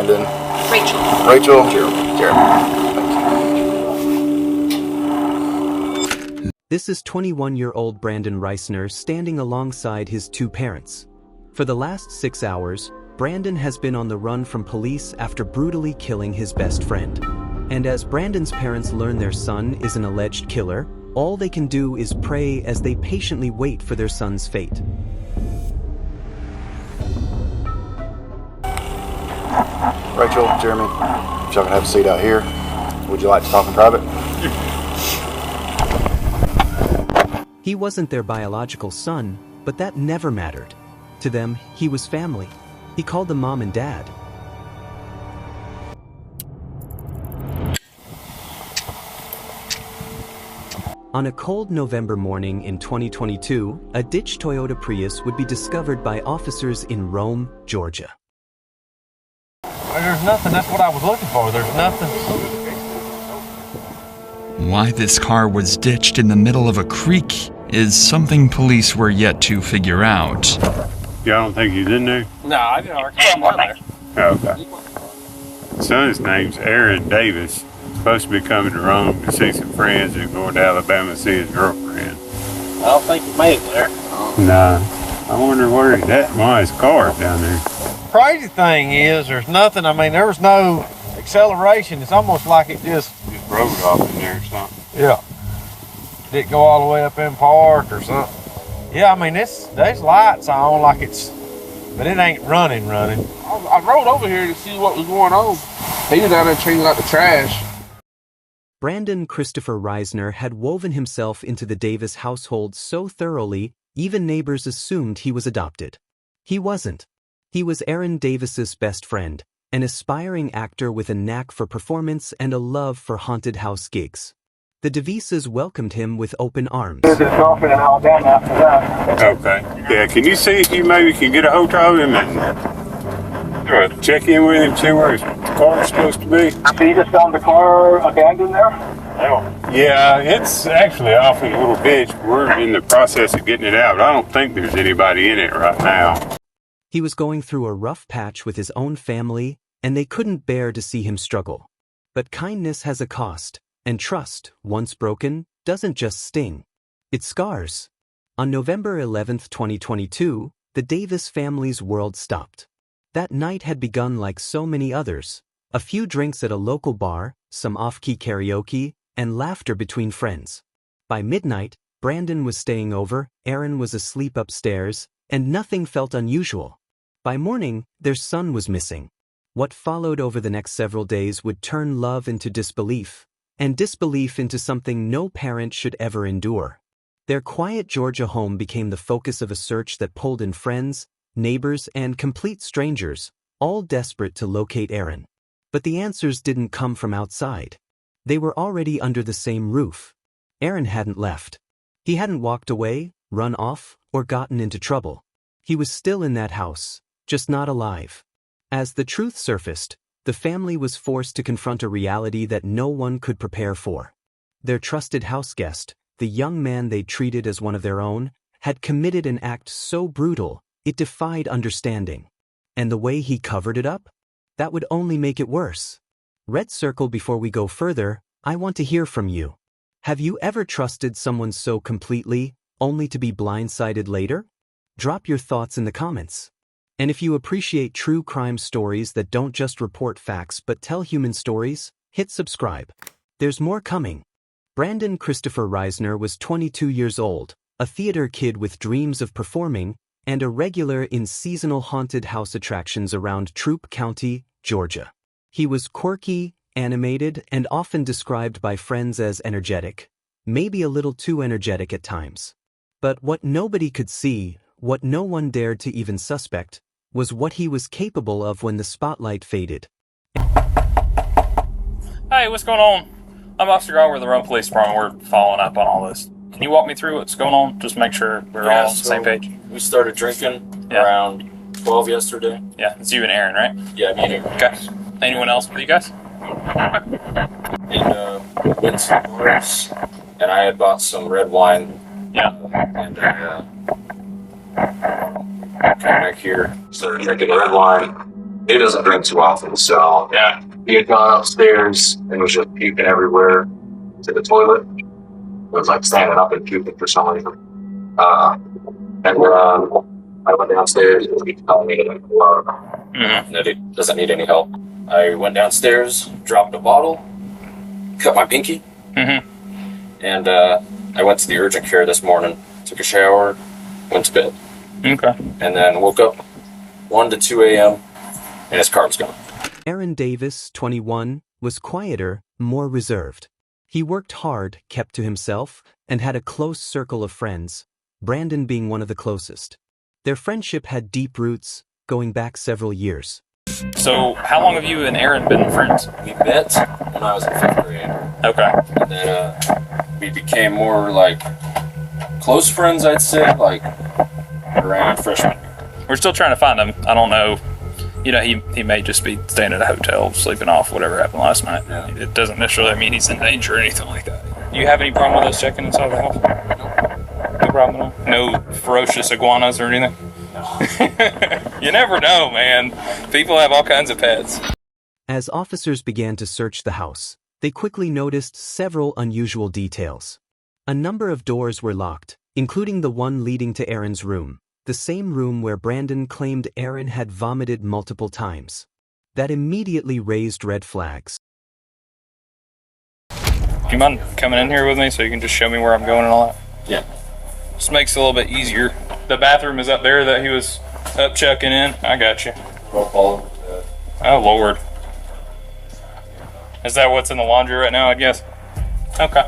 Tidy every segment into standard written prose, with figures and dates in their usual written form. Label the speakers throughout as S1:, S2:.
S1: Brandon?
S2: Rachel.
S1: Rachel?
S3: Jeremy.
S4: This is 21-year-old Brandon Reisner standing alongside his two parents. For the last 6 hours, Brandon has been on the run from police after brutally killing his best friend. And as Brandon's parents learn their son is an alleged killer, all they can do is pray as they patiently wait for their son's fate.
S1: Rachel, Jeremy, if y'all can have a seat out here. Would you like to talk in private?
S4: He wasn't their biological son, but that never mattered. To them, he was family. He called them mom and dad. On a cold November morning in 2022, a ditched Toyota Prius would be discovered by officers in Rome, Georgia.
S5: There's nothing. That's what I was looking for. There's nothing.
S6: Why this car was ditched in the middle of a creek is something police were yet to figure out.
S7: Y'all don't think he's in there?
S5: No, I didn't know there.
S7: Oh, okay. Son's name's Aaron Davis. Supposed to be coming to Rome to see some friends and going to Alabama to see his girlfriend.
S5: I don't think he made it there.
S7: Nah. I wonder where he's at. Why his car's down there.
S5: Crazy thing is, there's nothing. I mean, there was no acceleration. It's almost like it just
S7: Rode off in there or something.
S5: yeah. Didn't go all the way up in park or something. Yeah, I mean, there's lights on like it's, but it ain't running.
S3: I rode over here to see what was going on. He was down there changing out the trash.
S4: Brandon Christopher Reisner had woven himself into the Davis household so thoroughly, even neighbors assumed he was adopted. He wasn't. He was Aaron Davis's best friend, an aspiring actor with a knack for performance and a love for haunted house gigs. The DeVises welcomed him with open arms.
S7: Okay. Yeah, can you see if you maybe can get a hold of him and check in with him, see where his car's supposed to be?
S8: So you just found the car abandoned there?
S7: Yeah, it's actually off in a little ditch. We're in the process of getting it out. I don't think there's anybody in it right now.
S4: He was going through a rough patch with his own family, and they couldn't bear to see him struggle. But kindness has a cost, and trust, once broken, doesn't just sting. It scars. On November 11th, 2022, the Davis family's world stopped. That night had begun like so many others. A few drinks at a local bar, some off-key karaoke, and laughter between friends. By midnight, Brandon was staying over, Aaron was asleep upstairs, and nothing felt unusual. By morning, their son was missing. What followed over the next several days would turn love into disbelief, and disbelief into something no parent should ever endure. Their quiet Georgia home became the focus of a search that pulled in friends, neighbors, and complete strangers, all desperate to locate Aaron. But the answers didn't come from outside. They were already under the same roof. Aaron hadn't left. He hadn't walked away, run off, or gotten into trouble. He was still in that house, just not alive. As the truth surfaced, the family was forced to confront a reality that no one could prepare for. Their trusted house guest, the young man they treated as one of their own, had committed an act so brutal, it defied understanding. And the way he covered it up? That would only make it worse. Red circle before we go further, I want to hear from you. Have you ever trusted someone so completely, only to be blindsided later? Drop your thoughts in the comments. And if you appreciate true crime stories that don't just report facts but tell human stories, hit subscribe. There's more coming. Brandon Christopher Reisner was 22 years old, a theater kid with dreams of performing, and a regular in seasonal haunted house attractions around Troup County, Georgia. He was quirky, animated, and often described by friends as energetic, maybe a little too energetic at times. But what nobody could see, what no one dared to even suspect, was what he was capable of when the spotlight faded.
S9: Hey, what's going on? I'm Officer Gar with the Rome Police Department. We're following up on all this. Can you walk me through what's going on? Just make sure we're all on the same page.
S10: We started drinking around 12 yesterday.
S9: Yeah, it's you and Aaron, right?
S10: Yeah, me and Aaron.
S9: Okay. Anyone else with you guys?
S10: And went some bars, and I had bought some red wine.
S9: Yeah.
S10: And came back here, started drinking red wine, he doesn't drink too often, so yeah, he had gone upstairs and was just puking everywhere to the toilet. It was like standing up and puking for some reason. I went downstairs and he told me that he doesn't need any help. I went downstairs, dropped a bottle, cut my pinky, and I went to the urgent care this morning, took a shower, went to bed.
S9: Okay.
S10: And then woke up 1 to 2 a.m. and his car was gone.
S4: Aaron Davis, 21, was quieter, more reserved. He worked hard, kept to himself, and had a close circle of friends, Brandon being one of the closest. Their friendship had deep roots, going back several years.
S9: So, how long have you and Aaron been friends?
S10: We met when I was in 5th grade.
S9: Okay.
S10: And then we became more like close friends, I'd say, like around freshman year.
S9: We're still trying to find him. I don't know. You know, he may just be staying at a hotel, sleeping off whatever happened last night.
S10: Yeah.
S9: It doesn't necessarily mean he's in danger or anything like that. Do you have any problem with us checking inside the house? No problem at all? No ferocious iguanas or anything? No. You never know, man. People have all kinds of pets.
S4: As officers began to search the house, they quickly noticed several unusual details. A number of doors were locked, including the one leading to Aaron's room, the same room where Brandon claimed Aaron had vomited multiple times. That immediately raised red flags.
S9: Do you mind coming in here with me so you can just show me where I'm going and all that?
S10: Yeah.
S9: This makes it a little bit easier. The bathroom is up there that he was up checking in. I got you. Oh, Lord. Is that what's in the laundry right now, I guess? Okay.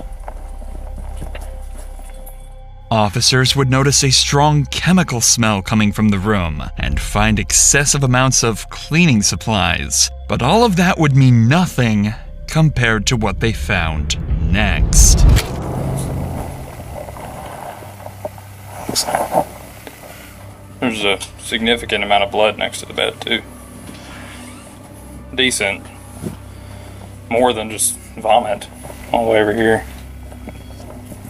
S6: Officers would notice a strong chemical smell coming from the room and find excessive amounts of cleaning supplies. But all of that would mean nothing compared to what they found next.
S9: There's a significant amount of blood next to the bed, too. Decent. More than just vomit all the way over here.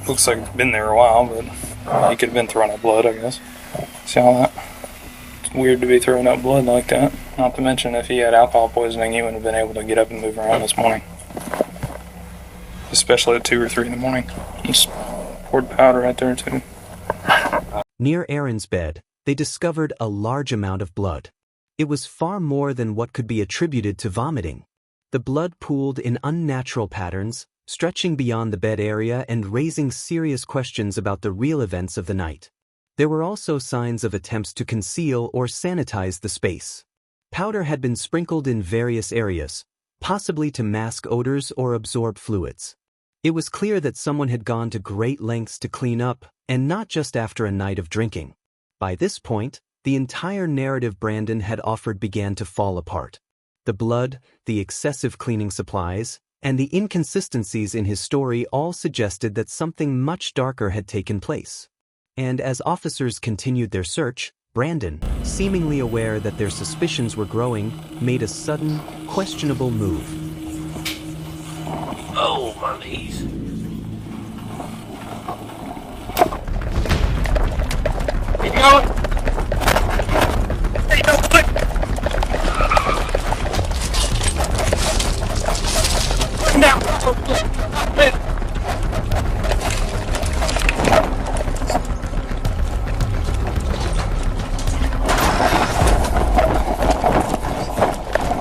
S9: Looks like it's been there a while, but he could have been throwing up blood, I guess. See all that? It's weird to be throwing up blood like that. Not to mention, if he had alcohol poisoning, he wouldn't have been able to get up and move around this morning. Especially at 2 or 3 in the morning. Just poured powder right there, too.
S4: Near Aaron's bed, they discovered a large amount of blood. It was far more than what could be attributed to vomiting. The blood pooled in unnatural patterns, stretching beyond the bed area and raising serious questions about the real events of the night. There were also signs of attempts to conceal or sanitize the space. Powder had been sprinkled in various areas, possibly to mask odors or absorb fluids. It was clear that someone had gone to great lengths to clean up, and not just after a night of drinking. By this point, the entire narrative Brandon had offered began to fall apart. The blood, the excessive cleaning supplies, and the inconsistencies in his story all suggested that something much darker had taken place. And as officers continued their search, Brandon, seemingly aware that their suspicions were growing, made a sudden, questionable move.
S10: Oh, my knees. Keep going. Hey, no, quick. Now.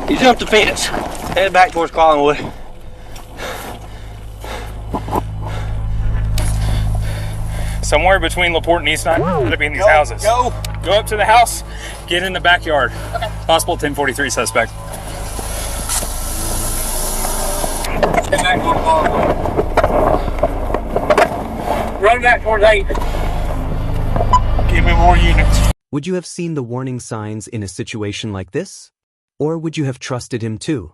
S2: He jumped the fence, headed back towards Collinwood.
S9: Somewhere between LaPorte and Eastnine, gotta be in these houses. Go up to the house, get in the backyard. Okay. Possible 1043 suspect.
S2: Get back on the ball. Run back towards 8.
S3: Give me more units.
S4: Would you have seen the warning signs in a situation like this? Or would you have trusted him too?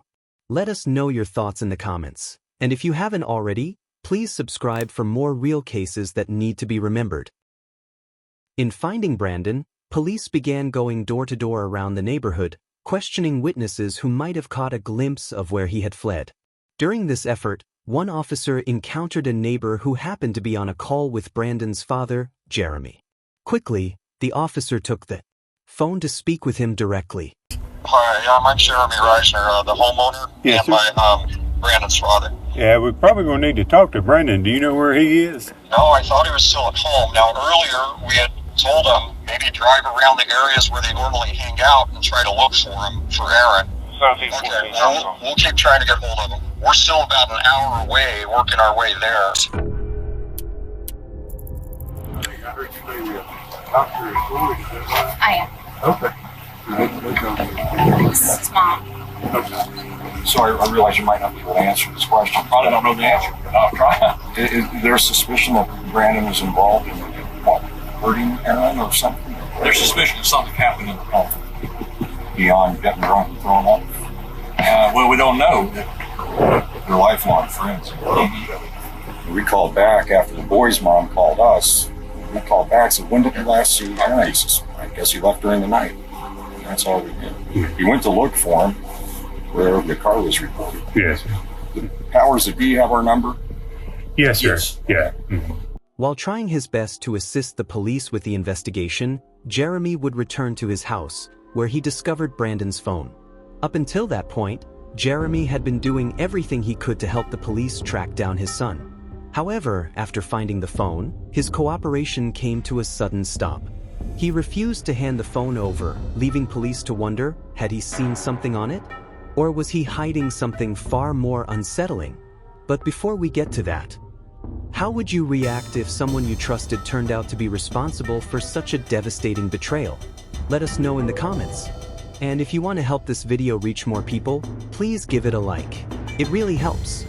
S4: Let us know your thoughts in the comments. And if you haven't already, please subscribe for more real cases that need to be remembered. In finding Brandon, police began going door to door around the neighborhood, questioning witnesses who might have caught a glimpse of where he had fled. During this effort, one officer encountered a neighbor who happened to be on a call with Brandon's father, Jeremy. Quickly, the officer took the phone to speak with him directly.
S11: Hi, I'm Jeremy Reisner, the homeowner,
S7: Yes,
S11: and
S7: sir.
S11: my Brandon's father.
S7: Yeah, we're probably going to need to talk to Brendan. Do you know where he is?
S11: No, I thought he was still at home. Now, earlier we had told him maybe drive around the areas where they normally hang out and try to look for him, for Aaron. Okay, we'll keep trying to get hold of him. We're still about an hour away, working our way there.
S12: I am.
S11: Okay.
S12: This is Mom.
S11: So I realize you might not be able to answer this question. Probably don't know the answer, but I'll try. Is there suspicion that Brandon was involved in what, hurting Aaron or something?
S13: There's suspicion of something happening in the home.
S11: Beyond getting drunk and throwing up?
S13: Well, we don't know.
S11: They're lifelong friends. We called back after the boy's mom called us. We called back and said, when did you last see Aaron? He says, I guess he left during the night. And that's all we did. He went to look for him where the car was reported.
S7: Yes.
S11: The powers that be have our number?
S7: Yes, sir. Yeah.
S4: While trying his best to assist the police with the investigation, Jeremy would return to his house, where he discovered Brandon's phone. Up until that point, Jeremy had been doing everything he could to help the police track down his son. However, after finding the phone, his cooperation came to a sudden stop. He refused to hand the phone over, leaving police to wonder, had he seen something on it? Or was he hiding something far more unsettling? But before we get to that, how would you react if someone you trusted turned out to be responsible for such a devastating betrayal? Let us know in the comments. And if you want to help this video reach more people, please give it a like. It really helps.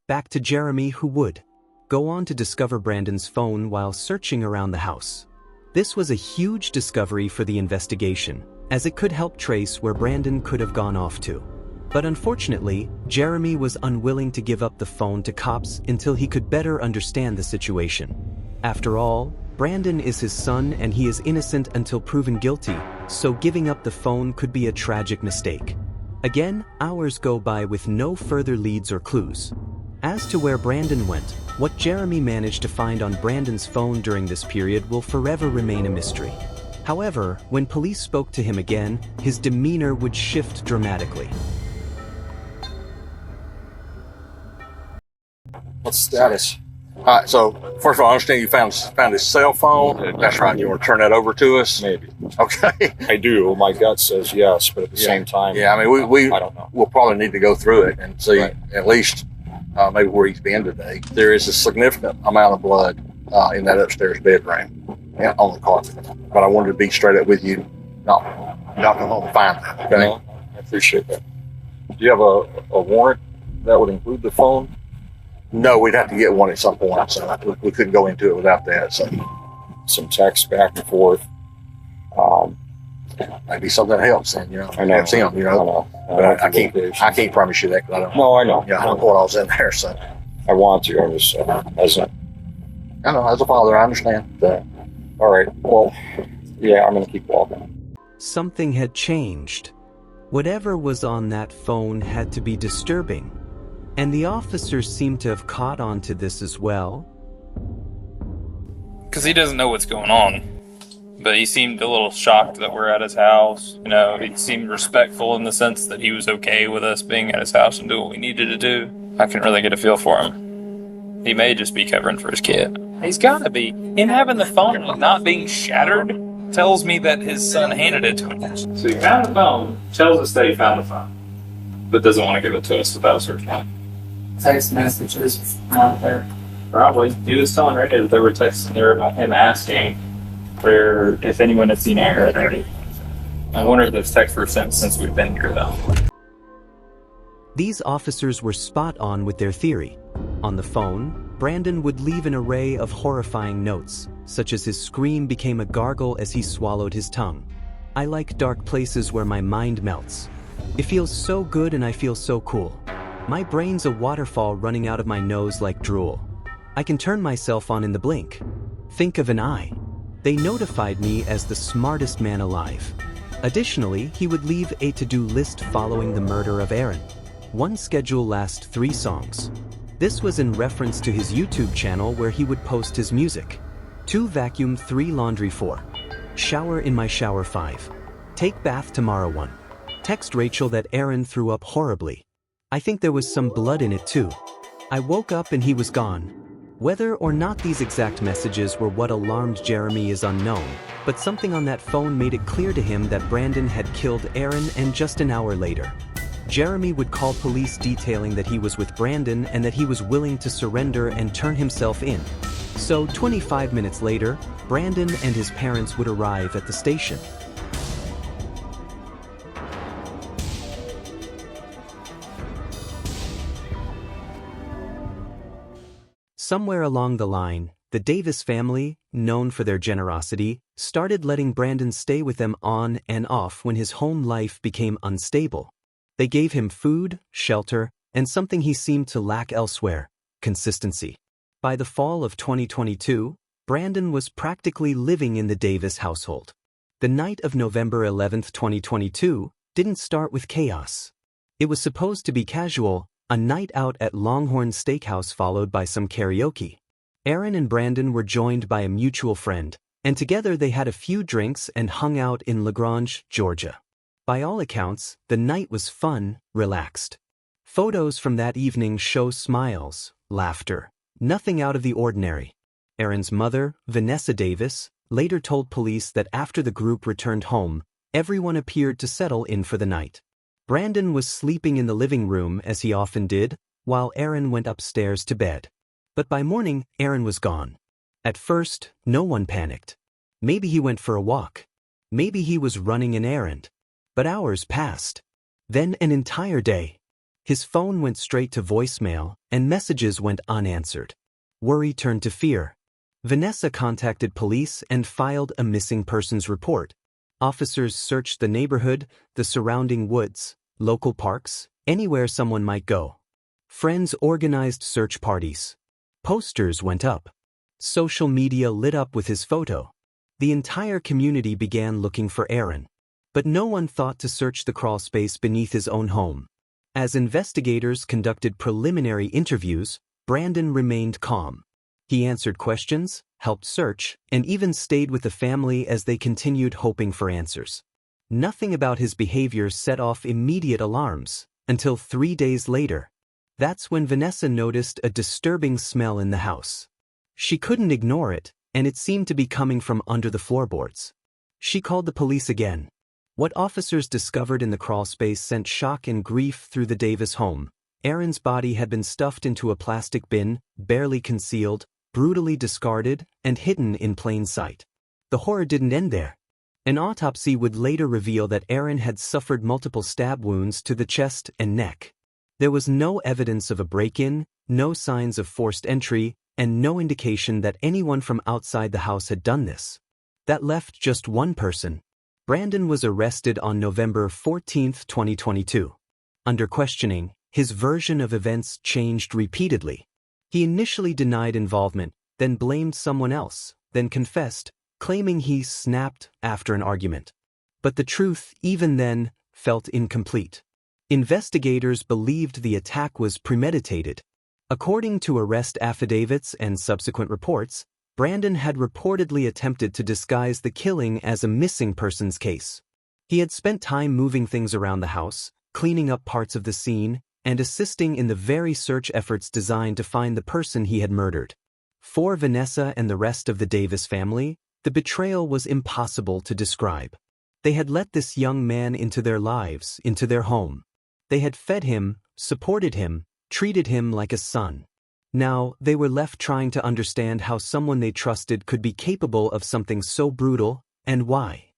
S4: Back to Jeremy, who would go on to discover Brandon's phone while searching around the house. This was a huge discovery for the investigation, as it could help trace where Brandon could have gone off to. But unfortunately, Jeremy was unwilling to give up the phone to cops until he could better understand the situation. After all, Brandon is his son and he is innocent until proven guilty, so giving up the phone could be a tragic mistake. Again, hours go by with no further leads or clues. As to where Brandon went, what Jeremy managed to find on Brandon's phone during this period will forever remain a mystery. However, when police spoke to him again, his demeanor would shift dramatically.
S13: What's the status? All right, so first of all, I understand you found his cell phone. That's right. You want to turn that over to us?
S11: Maybe.
S13: Okay.
S11: I do. My gut says yes, but at the same time,
S13: yeah. I mean, I don't know. We'll probably need to go through it and see at least maybe where he's been today. There is a significant amount of blood in that upstairs bedroom on the carpet. But I wanted to be straight up with you. Not come home and find that. Okay.
S11: No, I appreciate that. Do you have a warrant that would include the phone?
S13: No, we'd have to get one at some point, so we couldn't go into it without that. So,
S11: some text back and forth.
S13: Maybe something that helps. And
S11: I know.
S13: helps him. But I can't promise you that because I don't.
S11: No, I know.
S13: Yeah, I don't know what I was in there. So,
S11: I want to. I was hesitant.
S13: I know. As a father, I understand that.
S11: All right. Well, yeah, I'm going to keep walking.
S4: Something had changed. Whatever was on that phone had to be disturbing. And the officers seem to have caught on to this as well.
S9: Because he doesn't know what's going on. But he seemed a little shocked that we're at his house. He seemed respectful in the sense that he was okay with us being at his house and doing what we needed to do. I can really get a feel for him. He may just be covering for his kid. He's gotta be. Him having the phone not being shattered tells me that his son handed it to him. So he found the phone, tells us that he found the phone, but doesn't want to give it to us without a search warrant.
S14: Text messages not there.
S9: Probably. He was telling Randy that there were texts there about him asking for if anyone had seen Aaron. I wonder if those texts were sent since we've been here, though.
S4: These officers were spot on with their theory. On the phone, Brandon would leave an array of horrifying notes, such as his scream became a gargle as he swallowed his tongue. I like dark places where my mind melts. It feels so good and I feel so cool. My brain's a waterfall running out of my nose like drool. I can turn myself on in the blink. Think of an eye. They notified me as the smartest man alive. Additionally, he would leave a to-do list following the murder of Aaron. One schedule lasts 3 songs. This was in reference to his YouTube channel where he would post his music. 2 vacuum, 3 laundry, 4 Shower in my shower 5. Take bath tomorrow 1. Text Rachel that Aaron threw up horribly. I think there was some blood in it too. I woke up and he was gone. Whether or not these exact messages were what alarmed Jeremy is unknown, but something on that phone made it clear to him that Brandon had killed Aaron, and just an hour later, Jeremy would call police detailing that he was with Brandon and that he was willing to surrender and turn himself in. So 25 minutes later, Brandon and his parents would arrive at the station. Somewhere along the line, the Davis family, known for their generosity, started letting Brandon stay with them on and off when his home life became unstable. They gave him food, shelter, and something he seemed to lack elsewhere: consistency. By the fall of 2022, Brandon was practically living in the Davis household. The night of November 11, 2022, didn't start with chaos. It was supposed to be casual, a night out at Longhorn Steakhouse followed by some karaoke. Aaron and Brandon were joined by a mutual friend, and together they had a few drinks and hung out in LaGrange, Georgia. By all accounts, the night was fun, relaxed. Photos from that evening show smiles, laughter, nothing out of the ordinary. Aaron's mother, Vanessa Davis, later told police that after the group returned home, everyone appeared to settle in for the night. Brandon was sleeping in the living room as he often did, while Aaron went upstairs to bed. But by morning, Aaron was gone. At first, no one panicked. Maybe he went for a walk. Maybe he was running an errand. But hours passed. Then an entire day. His phone went straight to voicemail, and messages went unanswered. Worry turned to fear. Vanessa contacted police and filed a missing persons report. Officers searched the neighborhood, the surrounding woods, local parks, anywhere someone might go. Friends organized search parties. Posters went up. Social media lit up with his photo. The entire community began looking for Aaron. But no one thought to search the crawl space beneath his own home. As investigators conducted preliminary interviews, Brandon remained calm. He answered questions, helped search, and even stayed with the family as they continued hoping for answers. Nothing about his behavior set off immediate alarms, until 3 days later. That's when Vanessa noticed a disturbing smell in the house. She couldn't ignore it, and it seemed to be coming from under the floorboards. She called the police again. What officers discovered in the crawl space sent shock and grief through the Davis home. Aaron's body had been stuffed into a plastic bin, barely concealed, brutally discarded, and hidden in plain sight. The horror didn't end there. An autopsy would later reveal that Aaron had suffered multiple stab wounds to the chest and neck. There was no evidence of a break-in, no signs of forced entry, and no indication that anyone from outside the house had done this. That left just one person. Brandon was arrested on November 14, 2022. Under questioning, his version of events changed repeatedly. He initially denied involvement, then blamed someone else, then confessed, claiming he snapped after an argument. But the truth, even then, felt incomplete. Investigators believed the attack was premeditated. According to arrest affidavits and subsequent reports, Brandon had reportedly attempted to disguise the killing as a missing persons case. He had spent time moving things around the house, cleaning up parts of the scene, and assisting in the very search efforts designed to find the person he had murdered. For Vanessa and the rest of the Davis family, the betrayal was impossible to describe. They had let this young man into their lives, into their home. They had fed him, supported him, treated him like a son. Now, they were left trying to understand how someone they trusted could be capable of something so brutal, and why.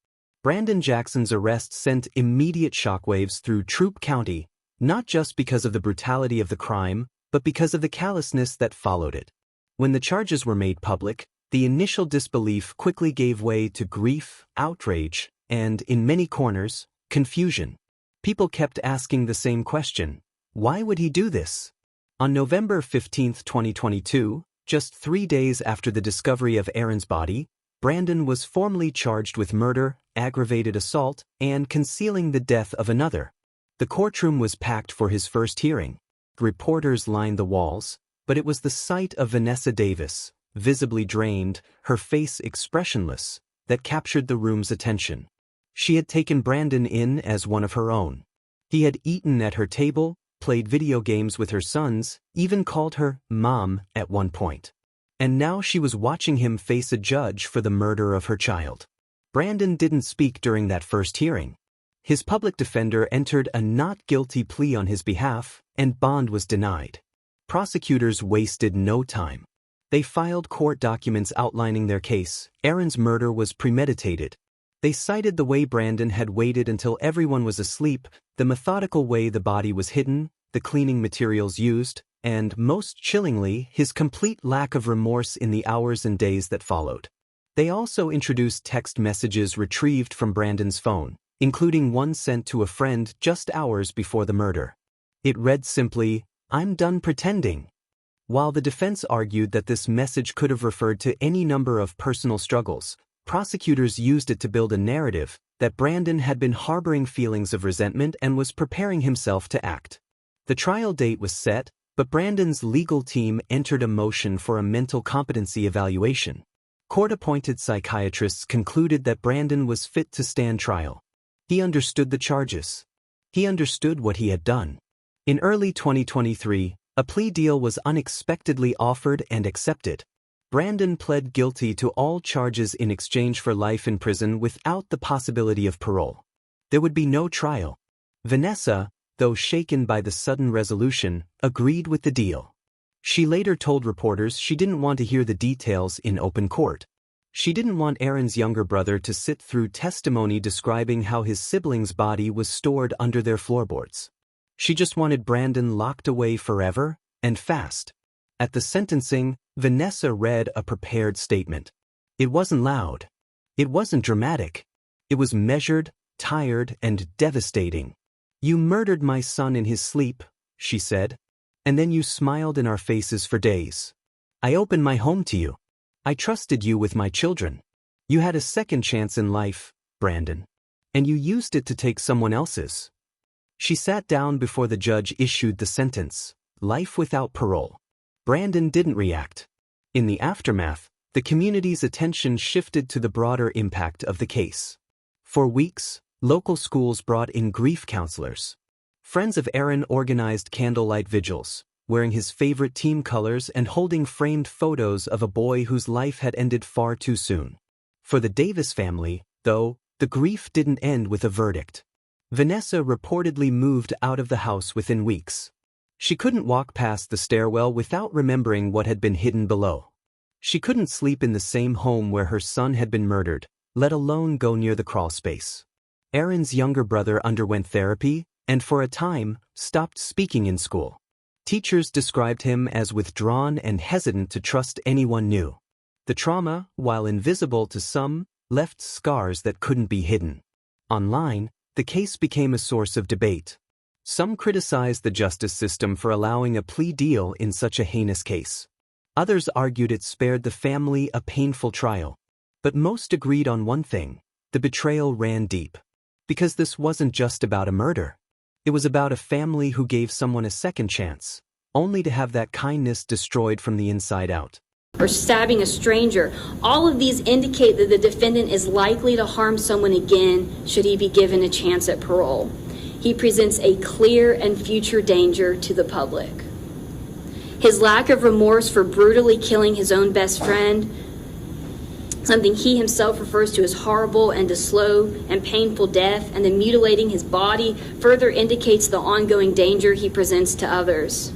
S4: Brandon Jackson's arrest sent immediate shockwaves through Troup County, not just because of the brutality of the crime, but because of the callousness that followed it. When the charges were made public, the initial disbelief quickly gave way to grief, outrage, and, in many corners, confusion. People kept asking the same question: why would he do this? On November 15, 2022, just 3 days after the discovery of Aaron's body, Brandon was formally charged with murder, aggravated assault, and concealing the death of another. The courtroom was packed for his first hearing. Reporters lined the walls, but it was the sight of Vanessa Davis, visibly drained, her face expressionless, that captured the room's attention. She had taken Brandon in as one of her own. He had eaten at her table, played video games with her sons, even called her Mom at one point. And now she was watching him face a judge for the murder of her child. Brandon didn't speak during that first hearing. His public defender entered a not guilty plea on his behalf, and bond was denied. Prosecutors wasted no time. They filed court documents outlining their case. Aaron's murder was premeditated. They cited the way Brandon had waited until everyone was asleep, the methodical way the body was hidden, the cleaning materials used, and, most chillingly, his complete lack of remorse in the hours and days that followed. They also introduced text messages retrieved from Brandon's phone, including one sent to a friend just hours before the murder. It read simply, "I'm done pretending." While the defense argued that this message could have referred to any number of personal struggles, prosecutors used it to build a narrative that Brandon had been harboring feelings of resentment and was preparing himself to act. The trial date was set, but Brandon's legal team entered a motion for a mental competency evaluation. Court-appointed psychiatrists concluded that Brandon was fit to stand trial. He understood the charges. He understood what he had done. In early 2023, a plea deal was unexpectedly offered and accepted. Brandon pled guilty to all charges in exchange for life in prison without the possibility of parole. There would be no trial. Vanessa, though shaken by the sudden resolution, agreed with the deal. She later told reporters she didn't want to hear the details in open court. She didn't want Aaron's younger brother to sit through testimony describing how his sibling's body was stored under their floorboards. She just wanted Brandon locked away forever, and fast. At the sentencing, Vanessa read a prepared statement. It wasn't loud. It wasn't dramatic. It was measured, tired, and devastating. "You murdered my son in his sleep," she said, "and then you smiled in our faces for days. I opened my home to you. I trusted you with my children. You had a second chance in life, Brandon, and you used it to take someone else's." She sat down before the judge issued the sentence, life without parole. Brandon didn't react. In the aftermath, the community's attention shifted to the broader impact of the case. For weeks, local schools brought in grief counselors. Friends of Aaron organized candlelight vigils, wearing his favorite team colors and holding framed photos of a boy whose life had ended far too soon. For the Davis family, though, the grief didn't end with a verdict. Vanessa reportedly moved out of the house within weeks. She couldn't walk past the stairwell without remembering what had been hidden below. She couldn't sleep in the same home where her son had been murdered, let alone go near the crawl space. Aaron's younger brother underwent therapy, and for a time, stopped speaking in school. Teachers described him as withdrawn and hesitant to trust anyone new. The trauma, while invisible to some, left scars that couldn't be hidden. Online, the case became a source of debate. Some criticized the justice system for allowing a plea deal in such a heinous case. Others argued it spared the family a painful trial. But most agreed on one thing: the betrayal ran deep. Because this wasn't just about a murder. It was about a family who gave someone a second chance, only to have that kindness destroyed from the inside out.
S12: Or stabbing a stranger. All of these indicate that the defendant is likely to harm someone again should he be given a chance at parole. He presents a clear and future danger to the public. His lack of remorse for brutally killing his own best friend, something he himself refers to as horrible and a slow and painful death, and then mutilating his body, further indicates the ongoing danger he presents to others.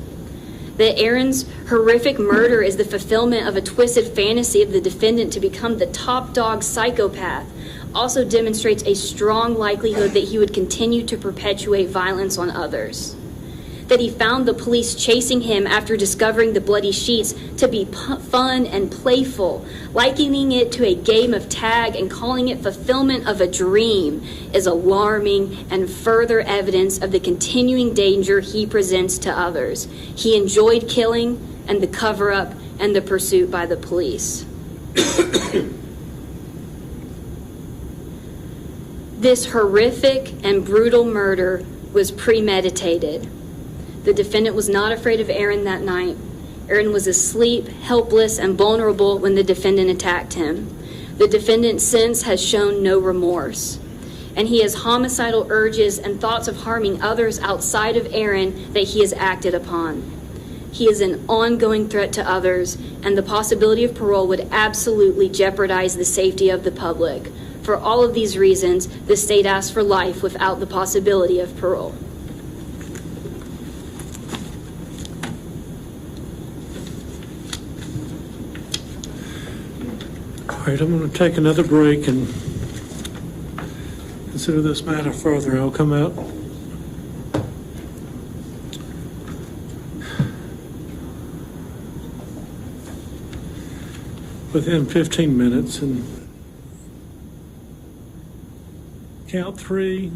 S12: That Aaron's horrific murder is the fulfillment of a twisted fantasy of the defendant to become the top dog psychopath also demonstrates a strong likelihood that he would continue to perpetuate violence on others. That he found the police chasing him after discovering the bloody sheets to be fun and playful, likening it to a game of tag and calling it fulfillment of a dream, is alarming and further evidence of the continuing danger he presents to others. He enjoyed killing and the cover-up and the pursuit by the police. This horrific and brutal murder was premeditated. The defendant was not afraid of Aaron that night. Aaron was asleep, helpless, and vulnerable when the defendant attacked him. The defendant since has shown no remorse, and he has homicidal urges and thoughts of harming others outside of Aaron that he has acted upon. He is an ongoing threat to others, and the possibility of parole would absolutely jeopardize the safety of the public. For all of these reasons, the state asks for life without the possibility of parole.
S15: All right, I'm going to take another break and consider this matter further. I'll come out within 15 minutes, and count 3,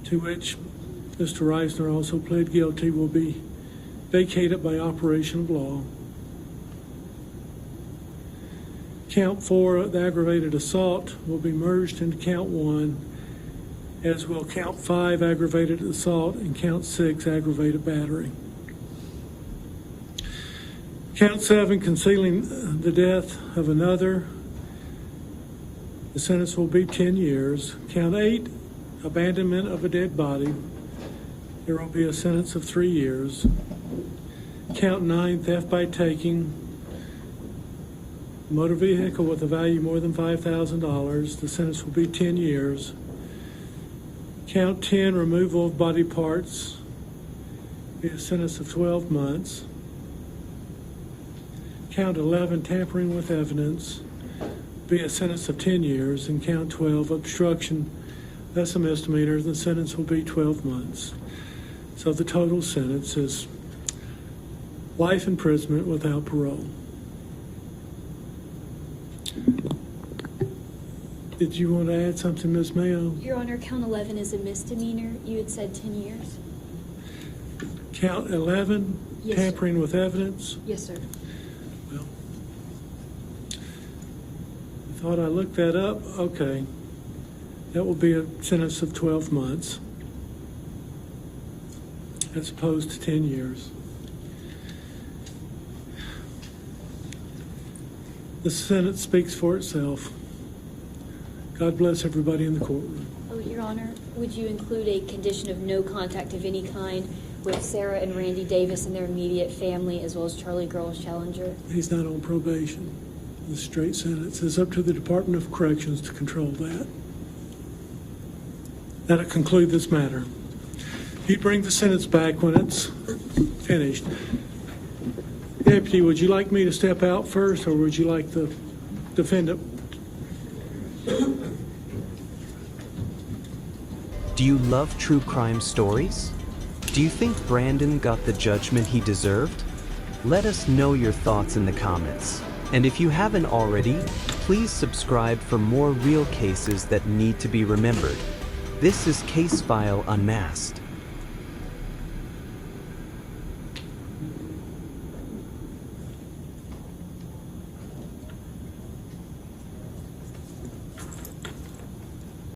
S15: to which Mr. Reisner also pled guilty, will be vacated by operation of law. Count 4, the aggravated assault, will be merged into count 1, as will count 5, aggravated assault, and count 6, aggravated battery. Count 7, concealing the death of another, the sentence will be 10 years. Count 8, abandonment of a dead body, there will be a sentence of 3 years. Count 9, theft by taking, motor vehicle with a value more than $5,000, the sentence will be 10 years. Count 10, removal of body parts, be a sentence of 12 months. Count 11, tampering with evidence, be a sentence of 10 years. And count 12, obstruction, that's a misdemeanor, the sentence will be 12 months. So the total sentence is life imprisonment without parole. Did you want to add something, Ms. Mayo?
S12: Your Honor, count 11 is a misdemeanor. You had said 10 years.
S15: Count 11,
S12: yes,
S15: tampering with evidence?
S12: Yes, sir.
S15: Well, I thought I looked that up. Okay. That will be a sentence of 12 months as opposed to 10 years. The sentence speaks for itself. God bless everybody in the courtroom.
S12: Oh, Your Honor, would you include a condition of no contact of any kind with Sarah and Randy Davis and their immediate family, as well as Charlie Girls Challenger?
S15: He's not on probation. The straight sentence is up to the Department of Corrections to control that. That'll conclude this matter. You bring the sentence back when it's finished. Deputy, would you like me to step out first, or would you like the defendant?
S4: Do you love true crime stories? Do you think Brandon got the judgment he deserved? Let us know your thoughts in the comments. And if you haven't already, please subscribe for more real cases that need to be remembered. This is Case File Unmasked.